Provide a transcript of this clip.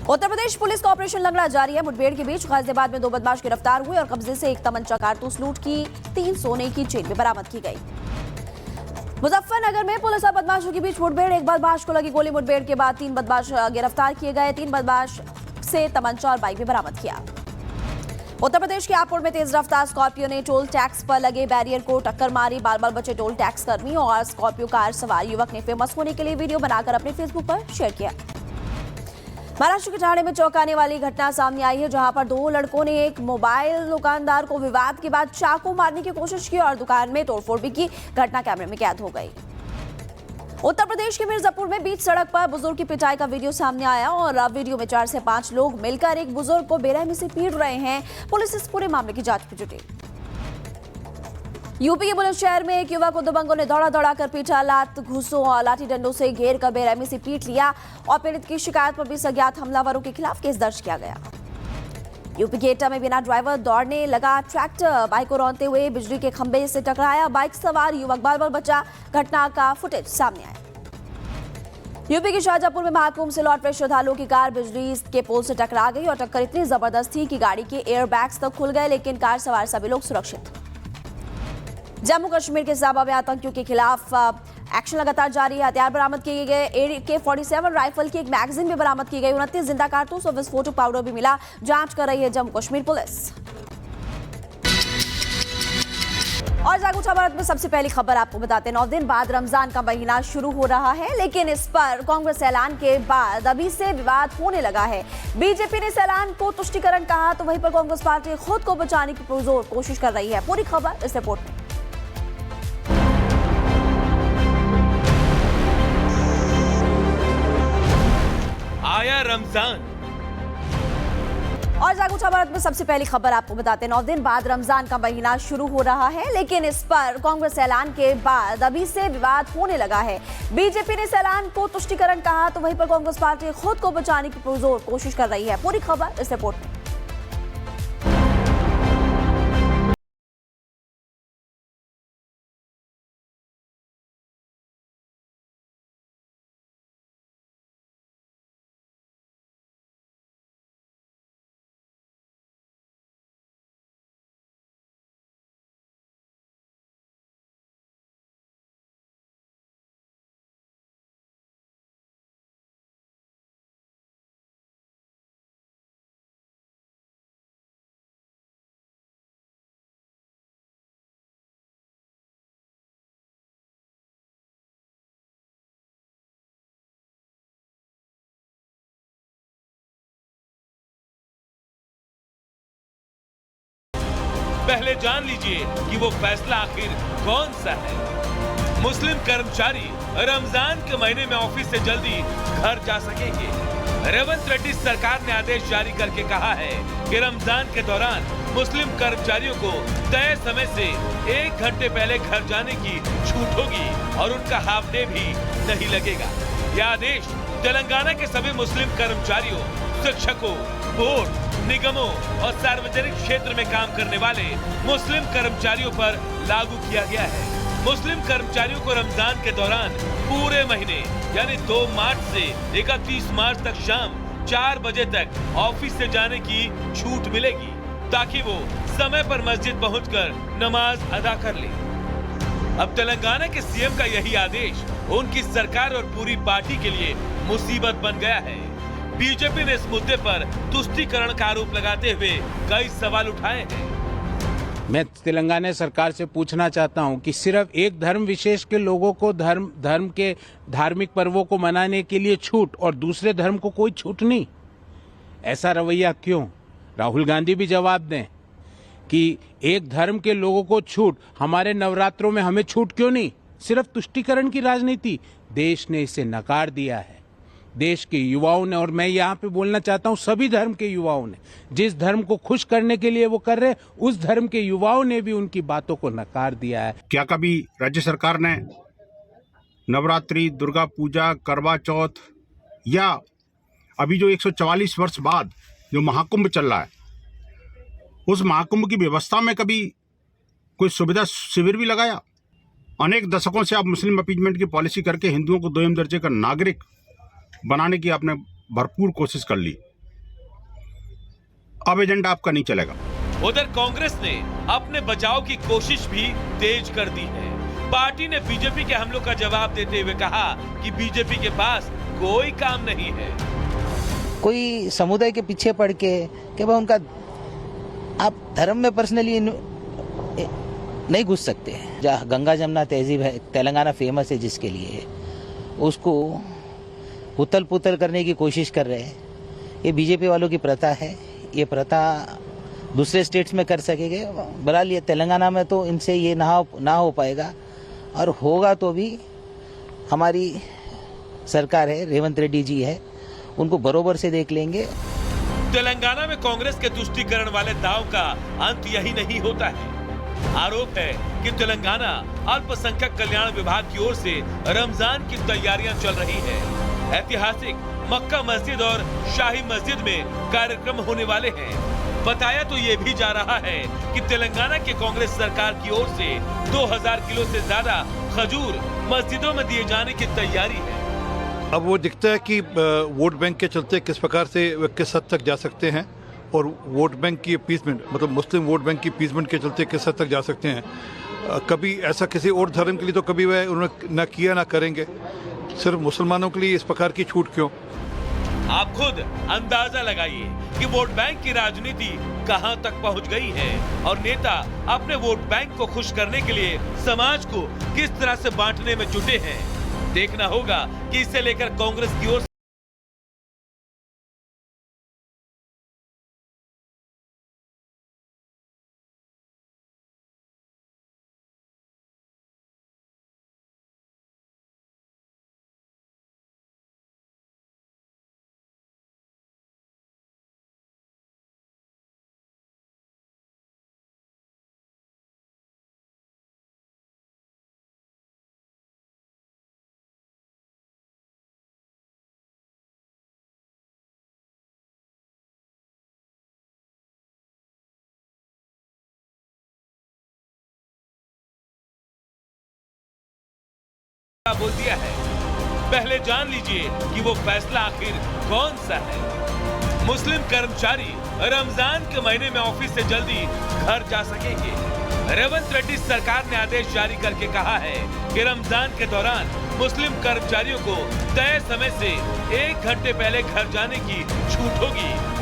Uttar Pradesh police का operation लंगड़ा जारी है। मुठभेड़ के बीच गाजियाबाद में 2 बदमाश गिरफ्तार हुए और कब्जे से 1 तमंचा कारतूस लूट की 3 सोने की चेन भी बरामद की गई। मुजफ्फरनगर में पुलिस और बदमाशों के बीच मुठभेड़, एक बदमाश को लगी गोली। मुठभेड़ के बाद 3 बदमाश गिरफ्तार किए गए। 3 बदमाश से तमंचा और बाइक भी बरामद किया। उत्तर प्रदेश के हापुड़ में तेज रफ्तार स्कॉर्पियो ने टोल टैक्स पर लगे बैरियर को टक्कर मारी। बाल बाल बचे टोल टैक्स कर्मी और स्कॉर्पियो कार सवार युवक ने फेमस होने के लिए वीडियो बनाकर अपने फेसबुक पर शेयर किया। महाराष्ट्र के ठाणे में चौंकाने वाली घटना सामने आई है, जहां पर 2 लड़कों ने एक मोबाइल दुकानदार को विवाद के बाद चाकू मारने की कोशिश की और दुकान में तोड़फोड़ भी की। घटना कैमरे में कैद हो गई। उत्तर प्रदेश के मिर्जापुर में बीच सड़क पर बुजुर्ग की पिटाई का वीडियो सामने आया और अब वीडियो में 4 से 5 लोग मिलकर एक बुजुर्ग को बेरहमी से पीट रहे हैं। पुलिस इस पूरे मामले की जांच में जुटी। यूपी के बुलंदशहर में एक युवक को दबंगों ने दौड़ा कर पीटा। लात, घूंसों और लाठी डंडों से घेर कर बेरहमी से पीट लिया और पीड़ित की शिकायत पर 20 अज्ञात हमलावरों के खिलाफ केस दर्ज किया गया। यूपी के एटा में बिना ड्राइवर दौड़ने लगा ट्रैक्टर, बाइक को रौंदते हुए बिजली के खंभे से टकराया। बाइक सवार युवक बाल बाल बचा। घटना का फुटेज सामने आया। यूपी के शाहजहांपुर में महाकुंभ से लौट रहे श्रद्धालुओं की कार बिजली के पोल से टकरा गई और टक्कर इतनी जबरदस्त थी कि गाड़ी के एयरबैग्स तक खुल गए, लेकिन कार सवार सभी लोग सुरक्षित। जम्मू कश्मीर के साबा में आतंकियों के खिलाफ एक्शन लगातार जारी है। हथियार बरामद किए गए। AK-47 राइफल की एक मैगजीन भी बरामद की गई। 29 जिंदा कारतूस और विस्फोटक पाउडर भी मिला। जांच कर रही है जम्मू कश्मीर पुलिस। और जागो उठा भारत में सबसे पहली खबर आपको बताते हैं। 9 दिन बाद रमजान का महीना शुरू हो रहा है, लेकिन इस पर कांग्रेस ऐलान के बाद अभी से विवाद होने लगा है। बीजेपी ने इस ऐलान को तुष्टीकरण कहा, तो वहीं पर कांग्रेस पार्टी खुद को बचाने की पुरजोर कोशिश कर रही है। पूरी खबर इस रिपोर्ट में। आया रमजान। और जागो उठा भारत में सबसे पहली खबर आपको बताते हैं। 9 दिन बाद रमजान का महीना शुरू हो रहा है, लेकिन इस पर कांग्रेस ऐलान के बाद अभी से विवाद होने लगा है। बीजेपी ने इस ऐलान को तुष्टीकरण कहा, तो वहीं पर कांग्रेस पार्टी खुद को बचाने की पुरजोर कोशिश कर रही है। पूरी खबर इस रिपोर्ट में। पहले जान लीजिए कि वो फैसला आखिर कौन सा है। मुस्लिम कर्मचारी रमजान के महीने में ऑफिस से जल्दी घर जा सकेंगे। रेवंत रेड्डी सरकार ने आदेश जारी करके कहा है कि रमजान के दौरान मुस्लिम कर्मचारियों को तय समय से 1 घंटे पहले घर जाने की छूट होगी और उनका हाफ डे भी नहीं लगेगा। यह आदेश तेलंगाना के सभी मुस्लिम कर्मचारियों, शिक्षकों, बोर्ड, निगमों और सार्वजनिक क्षेत्र में काम करने वाले मुस्लिम कर्मचारियों पर लागू किया गया है। मुस्लिम कर्मचारियों को रमजान के दौरान पूरे महीने यानी 2 मार्च से 31 मार्च तक शाम 4 बजे तक ऑफिस से जाने की छूट मिलेगी, ताकि वो समय पर मस्जिद पहुंचकर नमाज अदा कर ले। अब तेलंगाना के सीएम का यही आदेश उनकी सरकार और पूरी पार्टी के लिए मुसीबत बन गया है। बीजेपी ने इस मुद्दे पर तुष्टीकरण का आरोप लगाते हुए कई सवाल उठाए हैं। मैं तेलंगाना सरकार से पूछना चाहता हूं कि सिर्फ एक धर्म विशेष के लोगों को धर्म के धार्मिक पर्वों को मनाने के लिए छूट और दूसरे धर्म को कोई छूट नहीं, ऐसा रवैया क्यों? राहुल गांधी भी जवाब दें कि एक धर्म के लोगों को छूट, हमारे नवरात्रों में हमें छूट क्यों नहीं? सिर्फ तुष्टीकरण की राजनीति। देश ने इसे नकार दिया है। देश के युवाओं ने, और मैं यहाँ पे बोलना चाहता हूँ सभी धर्म के युवाओं ने, जिस धर्म को खुश करने के लिए वो कर रहे, उस धर्म के युवाओं ने भी उनकी बातों को नकार दिया है। क्या कभी राज्य सरकार ने नवरात्रि, दुर्गा पूजा, करवा चौथ या अभी जो 144 वर्ष बाद जो महाकुंभ चल रहा है, उस महाकुंभ की व्यवस्था में कभी कोई सुविधा शिविर भी लगाया? अनेक दशकों से आप मुस्लिम अपीजमेंट की पॉलिसी करके हिंदुओं को 2म दर्जे का नागरिक बनाने की आपने भरपूर कोशिश कर ली, अब एजेंडा आपका नहीं चलेगा। उधर कांग्रेस ने अपने बचाव की कोशिश भी तेज कर दी है। पार्टी ने बीजेपी के हमलों का जवाब देते हुए कहा कि बीजेपी के पास कोई काम नहीं है। कोई समुदाय के पीछे पड़ के कि भाई उनका आप धर्म में पर्सनली नहीं घुस सकते। जहाँ गंगा जमुना तहजीब है, तेलंगाना फेमस है जिसके लिए, उसको उथल पुथल करने की कोशिश कर रहे हैं। ये बीजेपी वालों की प्रथा है। ये प्रथा दूसरे स्टेट्स में कर सकेंगे, बना लिया। तेलंगाना में तो इनसे ये ना हो पाएगा, और होगा तो भी हमारी सरकार है, रेवंत रेड्डी जी है, उनको बरोबर से देख लेंगे। तेलंगाना में कांग्रेस के तुष्टीकरण वाले दाव का अंत यही नहीं होता है। आरोप है कि तेलंगाना अल्पसंख्यक कल्याण विभाग की ओर से रमजान की तैयारियां चल रही है। ऐतिहासिक मक्का मस्जिद और शाही मस्जिद में कार्यक्रम होने वाले हैं। बताया तो ये भी जा रहा है कि तेलंगाना के कांग्रेस सरकार की ओर से 2000 किलो से ज्यादा खजूर मस्जिदों में दिए जाने की तैयारी है। अब वो दिखता है कि वोट बैंक के चलते किस प्रकार से किस हद तक जा सकते हैं, और वोट बैंक की अपीसमेंट, मतलब मुस्लिम वोट बैंक की अपीसमेंट के चलते किस हद तक जा सकते हैं। कभी ऐसा किसी और धर्म के लिए तो कभी वह उन्होंने न किया ना करेंगे, सिर्फ मुसलमानों के लिए इस प्रकार की छूट क्यों? आप खुद अंदाजा लगाइए कि वोट बैंक की राजनीति कहां तक पहुंच गई है, और नेता अपने वोट बैंक को खुश करने के लिए समाज को किस तरह से बांटने में जुटे हैं। देखना होगा कि इसे लेकर कांग्रेस की ओर बोल दिया है। पहले जान लीजिए कि वो फैसला आखिर कौन सा है। मुस्लिम कर्मचारी रमजान के महीने में ऑफिस से जल्दी घर जा सकेंगे। रेवंत रेड्डी सरकार ने आदेश जारी करके कहा है कि रमजान के दौरान मुस्लिम कर्मचारियों को तय समय से 1 घंटे पहले घर जाने की छूट होगी।